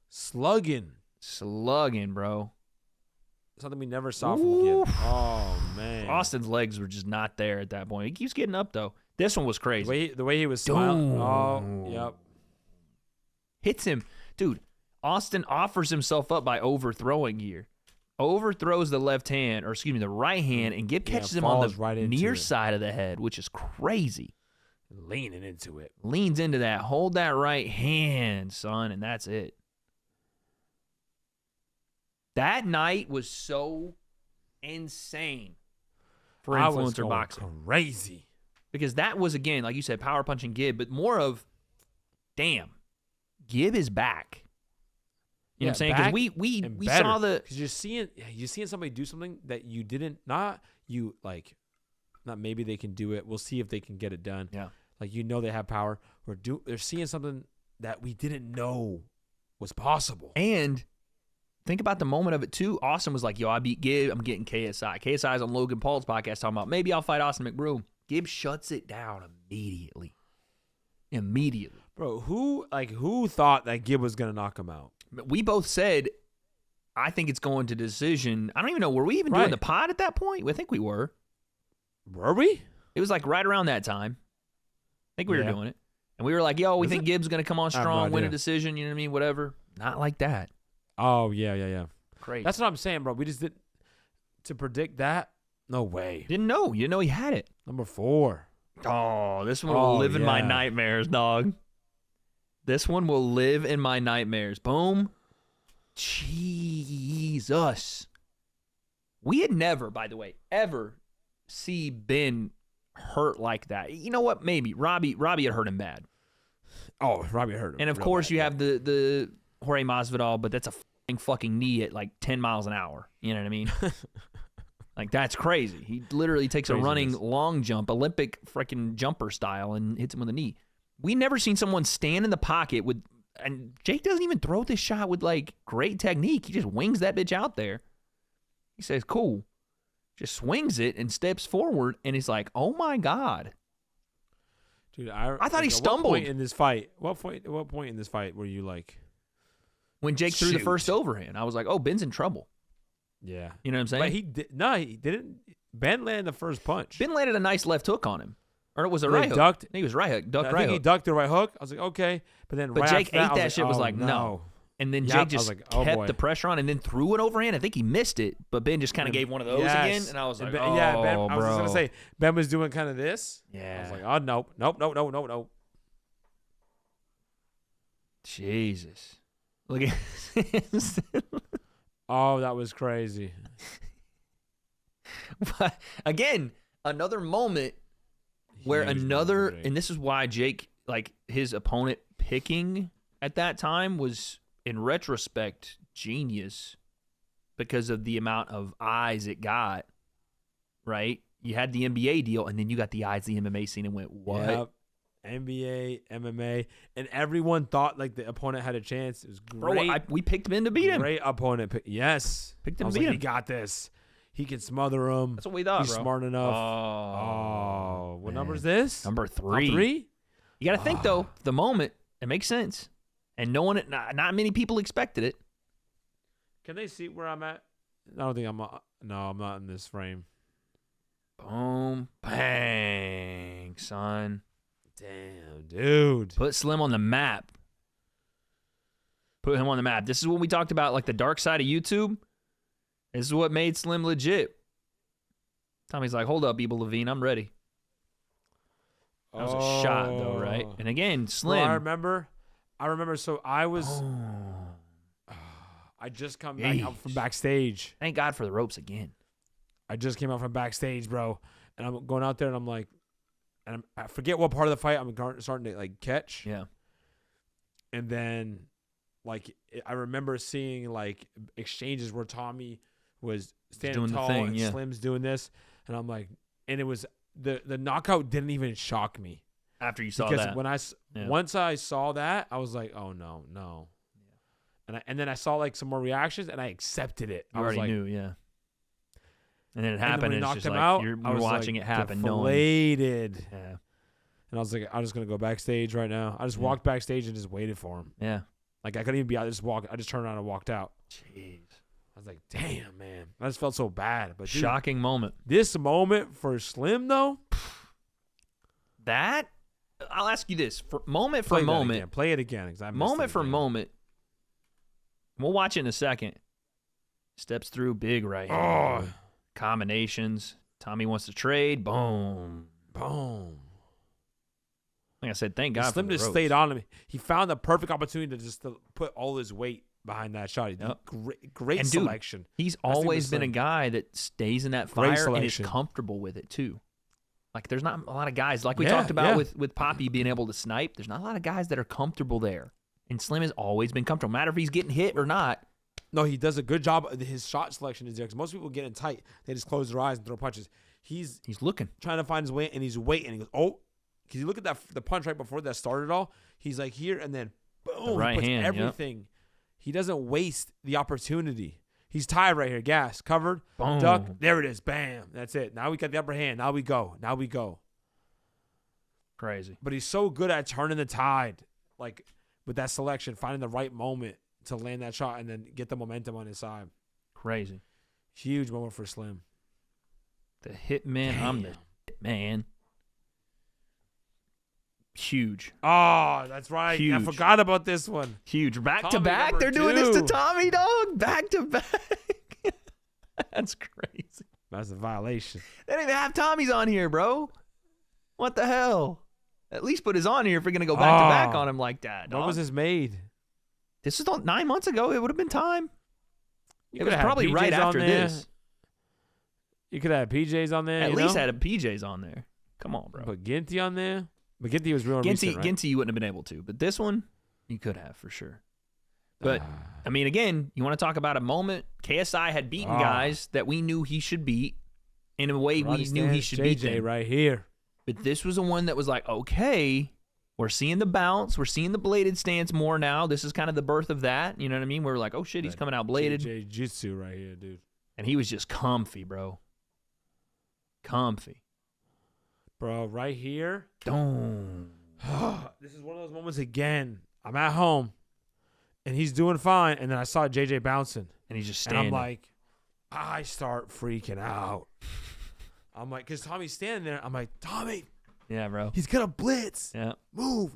Slugging, bro. Something we never saw from Gib. Oof. Oh, man. Austin's legs were just not there at that point. He keeps getting up, though. This one was crazy. The way he was smiling. Boom. Oh, yep. Hits him. Dude, Austin offers himself up by overthrowing here. Overthrows the left hand, or excuse me, the right hand, and Gib catches him on the right into near it. side of the head, which is crazy. Leaning into it. Leans into that. Hold that right hand, son, and that's it. That night was so insane for I was influencer going boxing. crazy. Because that was, again, like you said, power punching Gib, but more of, damn, Gib is back. You know what I'm saying? Because we saw because you're seeing somebody do something that you didn't not maybe they can do it. We'll see if they can get it done. Yeah. Like they have power. They're seeing something that we didn't know was possible. And think about the moment of it too. Austin was like, "Yo, I beat Gib. I'm getting KSI." KSI's on Logan Paul's podcast talking about maybe I'll fight Austin McBroom. Gib shuts it down immediately. Bro, who thought that Gib was gonna knock him out? We both said, I think it's going to decision. I don't even know. Were we even doing the pod at that point? I think we were. Were we? It was like right around that time. I think we were doing it. And we were like, yo, we think Gib's going to come on strong, win a decision, you know what I mean? Whatever. Not like that. Oh, yeah. Crazy. That's what I'm saying, bro. We just didn't. To predict that? No way. Didn't know. You didn't know he had it. Number 4. Oh, this one will live in my nightmares, dog. This one will live in my nightmares. Boom. Jesus. We had never, by the way, ever see Ben hurt like that. You know what? Maybe. Robbie had hurt him bad. Oh, Robbie hurt him. And, of course, you have the Jorge Masvidal, but that's a fucking knee at like 10 miles an hour. You know what I mean? Like, that's crazy. He literally takes a running long jump, Olympic freaking jumper style, and hits him with a knee. We never seen someone stand in the pocket with, and Jake doesn't even throw this shot with like great technique. He just wings that bitch out there. He says, cool. Just swings it and steps forward, and he's like, oh my God. Dude, I thought he stumbled. What point in this fight? What point in this fight were you like? When Jake threw the first overhand, I was like, oh, Ben's in trouble. Yeah. You know what I'm saying? But he didn't. Ben landed the first punch. Ben landed a nice left hook on him. Or it was a right hook. Ducked. I think it was right hook. I think he ducked the right hook. I was like, okay. But then Jake ate that shit, was like, no. And then Jake just kept the pressure on and then threw an overhand. I think he missed it, but Ben just kind of gave one of those again. And I was like, Ben, I was just going to say, Ben was doing kind of this. Yeah. I was like, oh, nope. Jesus. Look at Oh, that was crazy. But again, another moment where and this is why Jake, like his opponent picking at that time was, in retrospect, genius because of the amount of eyes it got, right? You had the NBA deal, and then you got the eyes of the MMA scene and went, what? Yep. NBA, MMA, and everyone thought like the opponent had a chance. It was great. Bro, we picked him in to beat him. Great opponent. Yes. Picked him to beat him. He got this. He can smother him. That's what we thought, He's bro. smart enough. What number is this? Number 3. Top 3? You got to think, though, the moment, it makes sense. And not many people expected it. Can they see where I'm at? I don't think I'm not in this frame. Boom. Bang, son. Damn, dude. Put Slim on the map. Put him on the map. This is what we talked about, like the dark side of YouTube. This is what made Slim legit. Tommy's like, hold up, Evil Levine, I'm ready. That was a shot, though, right? And again, Slim. Well, I remember. So I was. I just come back out from backstage. Thank God for the ropes again. I just came out from backstage, bro, and I'm going out there, and I'm like, I forget what part of the fight I'm starting to like catch. Yeah. And then, like, I remember seeing like exchanges where Tommy was standing tall and Slim's doing this, and I'm like, and it was the knockout didn't even shock me after you saw because that. Once I saw that, I was like, oh no. Yeah. And then I saw like some more reactions, and I accepted it. I already knew, yeah. And then it happened, and it's just him like out, you're watching it happen. Deflated. Yeah. And I was like, I'm just going to go backstage right now. I just walked backstage and just waited for him. Yeah. Like, I couldn't even be out. I just turned around and walked out. Jeez. I was like, damn, man. I just felt so bad. But dude, shocking moment. This moment for Slim, though. That, I'll ask you this. Moment. Play it again. Moment for moment. We'll watch it in a second. Steps through big right hand. Oh. Combinations. Tommy wants to trade. Boom. Boom. Like I said, thank God Slim for the just ropes. stayed on him. He found the perfect opportunity to just put all his weight behind that shot. Great and selection. Dude, he's always been a guy that stays in that fire and is comfortable with it too. Like there's not a lot of guys like we talked about with Papi being able to snipe. There's not a lot of guys that are comfortable there. And Slim has always been comfortable, no matter if he's getting hit or not. No, he does a good job. His shot selection is there because most people get in tight. They just close their eyes and throw punches. He's looking, trying to find his way, and he's waiting. He goes, oh, because you look at the punch right before that started all. He's like here, and then boom, right he puts hand, everything. Yep. He doesn't waste the opportunity. He's tied right here, gas covered, boom. Duck. There it is, bam. That's it. Now we got the upper hand. Now we go. Crazy. But he's so good at turning the tide, like with that selection, finding the right moment to land that shot and then get the momentum on his side. Crazy. Huge moment for Slim. The hitman. Damn. I'm the hitman. Huge. Oh, that's right. Huge. I forgot about this one. Huge. Back Tommy to back. They're doing two. this to Tommy, dog. Back to back. That's crazy. That's a violation. They don't even have Tommy's on here, bro. What the hell? At least put his on here if we're going to go back to back on him like that, dog. When was this made? This was 9 months ago. It would have been time. You it was probably PJs right after this. You could have PJs on there. At least had a PJs on there. Come on, bro. Put Ginty on there. But Ginty was real recent, right? Ginty you wouldn't have been able to. But this one, you could have for sure. But, I mean, again, you want to talk about a moment? KSI had beaten guys that we knew he should beat in a way we knew he should beat them. right here. But this was a one that was like, okay, we're seeing the bounce. We're seeing the bladed stance more now. This is kind of the birth of that. You know what I mean? We're like, oh, shit, he's coming out bladed. JJ Jitsu right here, dude. And he was just comfy, bro. Comfy. Bro, right here. Don't. This is one of those moments again. I'm at home, and he's doing fine. And then I saw JJ bouncing. And he's just standing. And I'm like, I start freaking out. I'm like, because Tommy's standing there. I'm like, Tommy. Yeah, bro. He's going to blitz. Yeah. Move,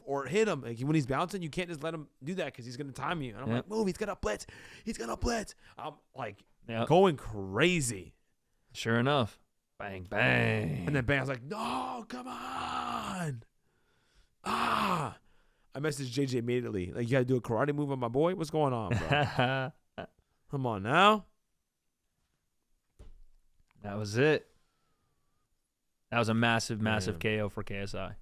or hit him. Like, when he's bouncing, you can't just let him do that because he's going to time you. And I'm like, move. He's going to blitz. I'm like going crazy. Sure enough. Bang, bang. And then bang. I was like, no, come on. I messaged JJ immediately. Like, you got to do a karate move on my boy? What's going on, bro? Come on now. That was it. That was a massive, massive KO for KSI.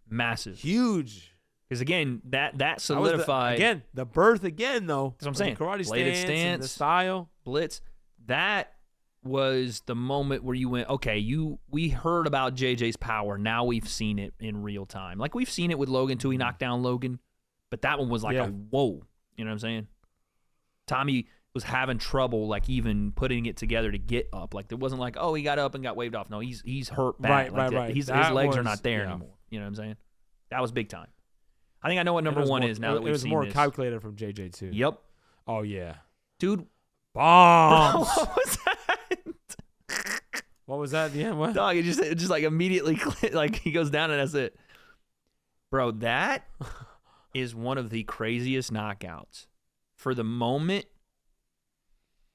Massive. Huge. Because, again, that solidified. The birth again, though. That's what I'm saying. The karate Bladed stance, and the style. Blitz. That was the moment where you went, okay, we heard about JJ's power. Now we've seen it in real time. Like, we've seen it with Logan, too. He knocked down Logan. But that one was like a whoa. You know what I'm saying? Tommy was having trouble, like, even putting it together to get up. Like, there wasn't like, oh, he got up and got waved off. No, he's hurt bad. Right. His legs are not there anymore. You know what I'm saying? That was big time. I think I know what number one is now that we've seen this. It was more calculated from JJ, too. Yep. Oh, yeah. Dude. Bombs. What was that? What was that at the end? What? Dog, it just like immediately, like, he goes down and that's it. Bro, that is one of the craziest knockouts. For the moment,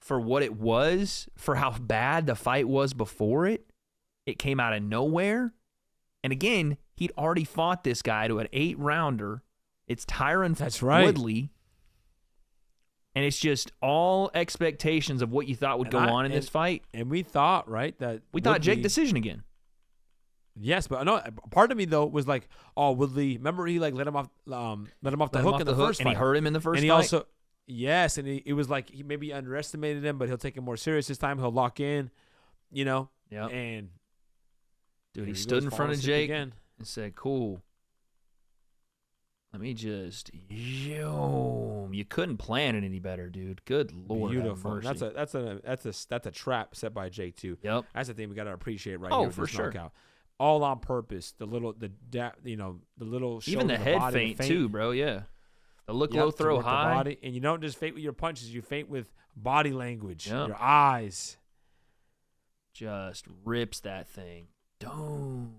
for what it was, for how bad the fight was before it came out of nowhere. And again, he'd already fought this guy to an 8-rounder. It's Tyron Woodley. And it's just all expectations of what you thought would go on in this fight. And we thought, right, that we thought Jake decision again. Yes, but no, part of me though was like, oh, Woodley. Remember he like let him off the hook in the first fight, and he hurt him in the first fight. And he also, yes, and it was like he maybe underestimated him, but he'll take it more serious this time. He'll lock in, you know. Yeah. And dude, he stood in front of Jake and said, "Cool. Let me just you couldn't plan it any better, dude. Good Lord, beautiful. That's a trap set by Jake too. Yep, that's the thing we gotta appreciate right here. For sure. Knockout. All on purpose. The little even the head feint too, bro. Yeah, the look low, throw high, body, and you don't just feint with your punches. You feint with body language. Yep. Your eyes. Just rips that thing, boom,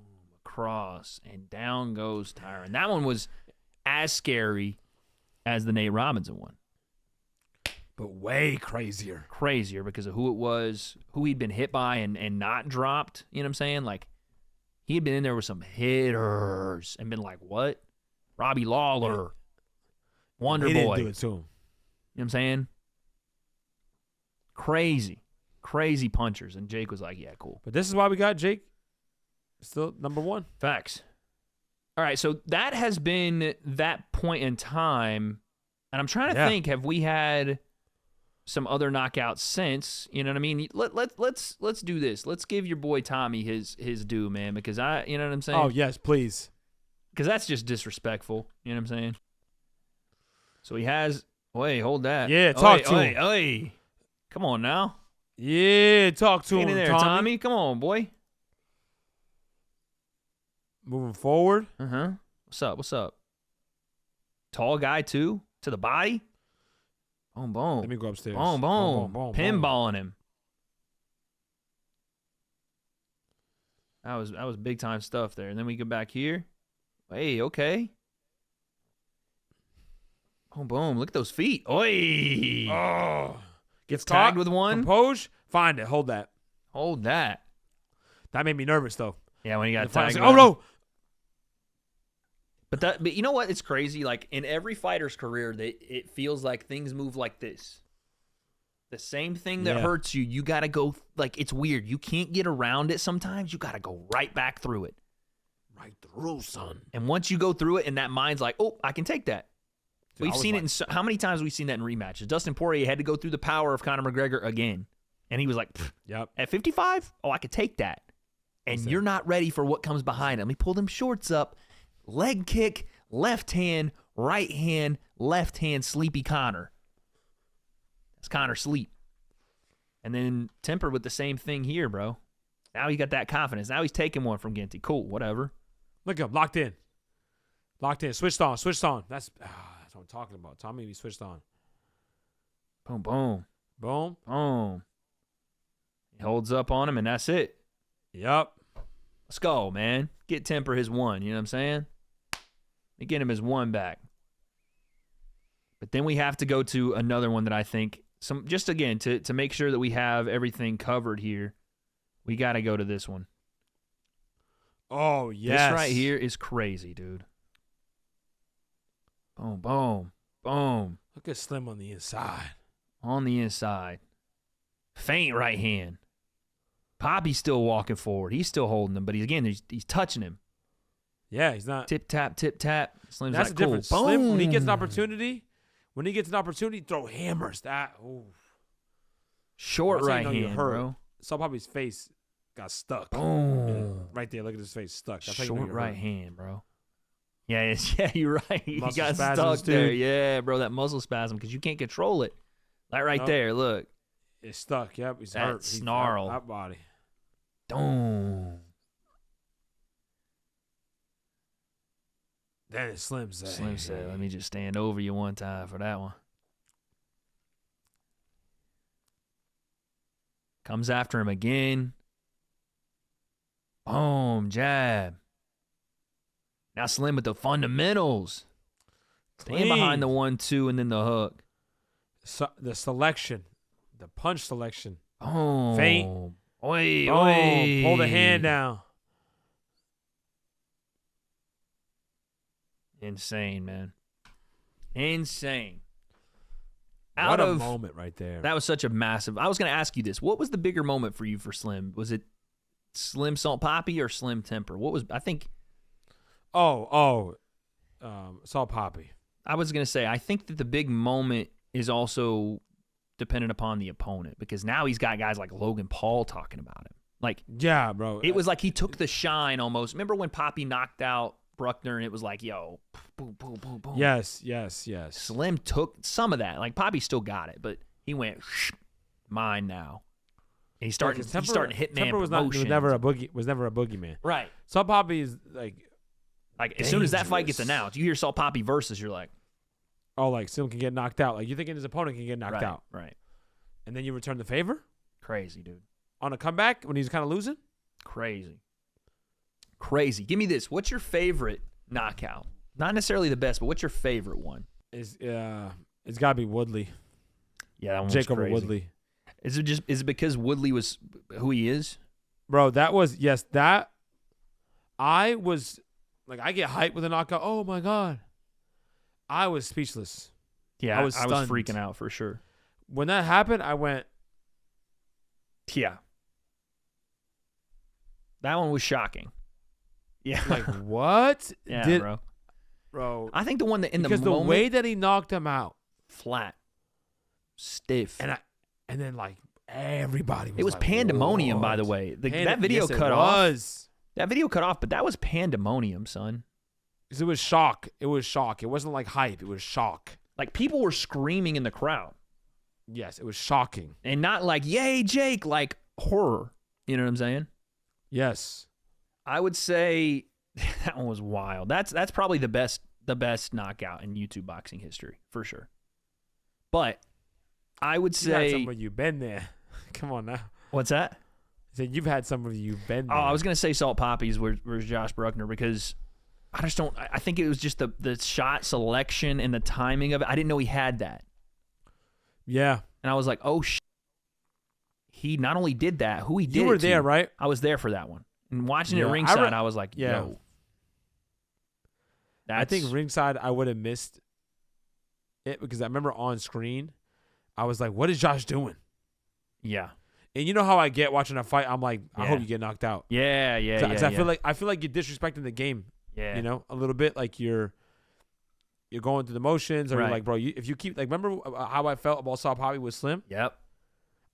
across, and down goes Tyron. That one was as scary as the Nate Robinson one, but way crazier because of who it was, who he'd been hit by and not dropped. You know what I'm saying? Like, he had been in there with some hitters and been like, what? Robbie Lawler, Wonder Boy. Didn't do it to him. You know what I'm saying? Crazy punchers. And Jake was like, yeah, cool. But this is why we got Jake still number one. Facts. All right, so that has been that point in time, and I'm trying to think: have we had some other knockouts since? You know what I mean? Let's do this. Let's give your boy Tommy his due, man, because you know what I'm saying? Oh yes, please. Because that's just disrespectful. You know what I'm saying? So he has. Wait, hold that. Yeah, talk to him. Oi. Come on now. Yeah, talk to him, Get in there, Tommy. Come on, boy. Moving forward. What's up? Tall guy too to the body. Boom, boom. Let me go upstairs. Boom, boom. Pinballing him. That was big time stuff there. And then we go back here. Hey, okay. Boom, boom. Look at those feet. Oi. Oh. Gets tagged with one. Compose. Find it. Hold that. Hold that. That made me nervous though. Yeah, when he got tagged. Oh no. But you know what? It's crazy. Like in every fighter's career, it feels like things move like this. The same thing that hurts you, you gotta go. Like it's weird. You can't get around it. Sometimes you gotta go right back through it. Right through, son. And once you go through it, and that mind's like, oh, I can take that. Dude, we've seen it in how many times have we seen that in rematches? Dustin Poirier had to go through the power of Conor McGregor again, and he was like, "Yep, at 55, oh, I could take that." And you're not ready for what comes behind him. He pulled him shorts up. Leg kick, left hand, left hand, sleepy Connor. That's Connor sleep. And then temper with the same thing here, bro. Now he got that confidence. Now he's taking one from Ginty. Cool, whatever. Look at him, locked in. Switched on. That's what I'm talking about. Tommy, we switched on. Boom, boom. Boom. Boom. He holds up on him, and that's it. Yep. Let's go, man. Get Temper his one. You know what I'm saying? We get him his one back. But then we have to go to another one that I think, just again, to make sure that we have everything covered here, we got to go to this one. Oh, yes. This right here is crazy, dude. Boom, boom, boom. Look at Slim on the inside. On the inside. Faint right hand. Papi's still walking forward. He's still holding him, but he's touching him. Yeah, he's not. Tip, tap, tip, tap. Slim's That's like, the difference. Cool. Slim, when he gets an opportunity, throw hammers. Short right hand, bro. Saw Papi's face got stuck. Boom. Right there. Look at his face stuck. That's Short right hand, bro. Yeah, you're right. He got spasms, stuck there. dude. Yeah, bro, that muscle spasm because you can't control it. That right there, look. It's stuck. Yep, he's that hurt. Snarl. That body. Boom. Then it's Slim said. Slim said, let me just stand over you one time for that one. Comes after him again. Boom, jab. Now Slim with the fundamentals. Stand behind the 1-2 and then the hook. So, the selection. The punch selection. Oh. Feint. Oi, Boom. oi. Pull the hand down. Insane, man. Insane. What a moment right there. That was such a massive. I was going to ask you this. What was the bigger moment for you for Slim? Was it Slim Salt Papi or Slim Temper? What was, I think. Salt Papi. I was going to say, I think that the big moment is also dependent upon the opponent because now he's got guys like Logan Paul talking about him. Like, yeah, bro. It was like he took the shine almost. Remember when Papi knocked out Bruckner and it was like, yo, boom, boom, boom, boom. Yes. Slim took some of that. Like, Papi still got it, but he went, mine now. And he's starting hitting Temper was never a boogeyman. Right. Salt Papi is like as soon as that fight gets announced, you hear Salt Papi versus, you're like, oh, like Slim can get knocked out. Like you're thinking his opponent can get knocked out. Right. And then you return the favor? Crazy, dude. On a comeback when he's kind of losing? Crazy. Give me this. What's your favorite knockout? Not necessarily the best, but what's your favorite one? It's got to be Woodley. Yeah, that one's Jacob crazy. Woodley. Is it because Woodley was who he is? Bro, I was like, I get hyped with a knockout. Oh my God. I was speechless. Yeah, I was freaking out for sure. When that happened, I went, yeah. That one was shocking. Yeah. Like, what? Yeah, bro. I think the one that because the way that he knocked him out, flat, stiff, and then like everybody was. It was like, pandemonium, what? by the way. That video cut off. That video cut off, but that was pandemonium, son. Because it was shock. It was shock. It wasn't like hype. It was shock. Like people were screaming in the crowd. Yes, it was shocking, and not like "Yay, Jake!" Like horror. You know what I'm saying? Yes. I would say that one was wild. That's probably the best knockout in YouTube boxing history for sure. But I would say you've had some of you been there. Come on now. What's that? I said you've had some of you been there. Oh, I was gonna say Salt Papi's where's Josh Bruckner because I just don't. I think it was just the shot selection and the timing of it. I didn't know he had that. Yeah. And I was like, oh shit. He not only did that, who he did. You were there, right? I was there for that one. And watching it ringside, I was like, yeah. yo. I think ringside, I would have missed it because I remember on screen, I was like, what is Josh doing? Yeah. And you know how I get watching a fight? I'm like, I hope you get knocked out. Yeah. Because I feel like you're disrespecting the game. Yeah. You know, a little bit like you're going through the motions, or you're like, bro, if you keep like, remember how I felt about Saw Papi with Slim? Yep.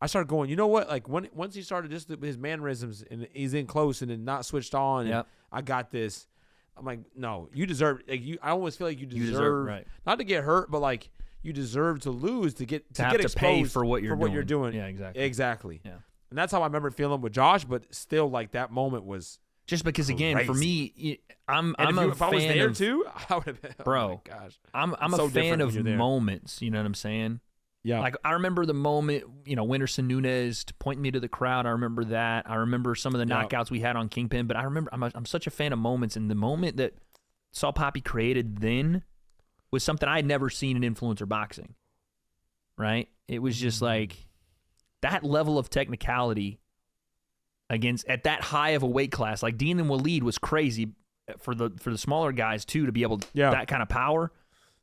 I started going, you know what? Like once he started just his mannerisms and he's in close and then not switched on, and I got this. I'm like, no, you deserve. Like I always feel like you deserve not to get hurt, but like you deserve to lose to get exposed pay for what you're doing. Yeah, exactly. Yeah, and that's how I remember feeling with Josh. But still, like that moment was just because crazy. Again for me, I'm a if I was fan there of, too, I would have been. Bro, oh my gosh, I'm a fan of moments. You know what I'm saying? Yeah. Like, I remember the moment, Winterson Nunes pointing me to the crowd. I remember that. I remember some of the knockouts we had on Kingpin. But I remember, I'm such a fan of moments. And the moment that Saw Papi created then was something I had never seen in influencer boxing. Right? It was just like that level of technicality at that high of a weight class. Like, Deen and Walid was crazy for the smaller guys, too, to be able to that kind of power.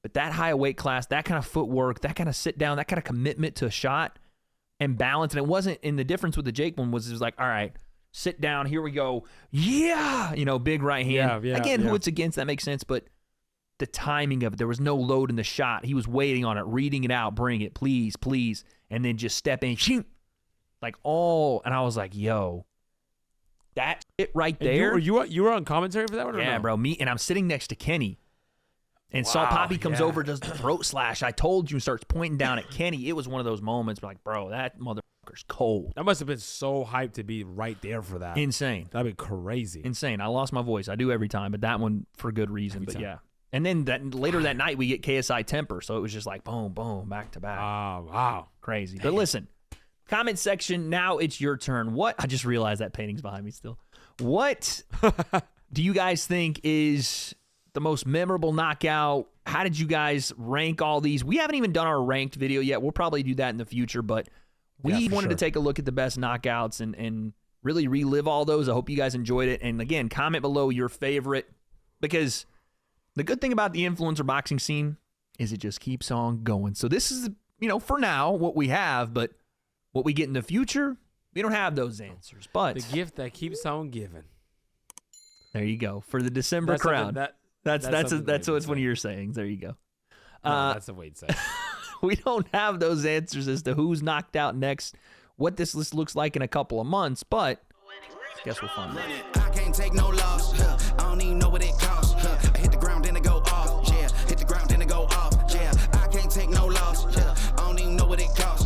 But that high weight class, that kind of footwork, that kind of sit down, that kind of commitment to a shot and balance. And it wasn't, and the difference with the Jake one was it was like, all right, sit down, here we go. Yeah. Big right hand. Again, who it's against, that makes sense. But the timing of it, there was no load in the shot. He was waiting on it, reading it out, bring it, please. And then just step in, shoot. And I was like, yo, that shit right there. You were on commentary for that one? Yeah, bro. And I'm sitting next to Kenny. And Saw Papi comes over, does the throat slash. I told you, starts pointing down at Kenny. It was one of those moments where, like, bro, that motherfucker's cold. That must have been so hyped to be right there for that. Insane. That'd be crazy. Insane. I lost my voice. I do every time, but that one for good reason. But yeah. And then later that night, we get KSI Temper. So it was just like, boom, boom, back to back. Oh, wow. Crazy. Damn. But listen, comment section, now it's your turn. I just realized that painting's behind me still. What do you guys think is the most memorable knockout? How did you guys rank all these? We haven't even done our ranked video yet. We'll probably do that in the future, but we wanted to take a look at the best knockouts and really relive all those. I hope you guys enjoyed it. And again, comment below your favorite, because the good thing about the influencer boxing scene is it just keeps on going. So this is, for now, what we have, but what we get in the future, we don't have those answers. But the gift that keeps on giving. There you go. For the December crowd. That's what's one of your sayings. There you go. No, that's a Wade saying. We don't have those answers as to who's knocked out next, what this list looks like in a couple of months, but I guess we'll find out. I can't take no loss. I don't even know what it costs. I hit the ground, then it go off. Yeah, hit the ground, then it go off. Yeah, I can't take no loss. I don't even know what it costs.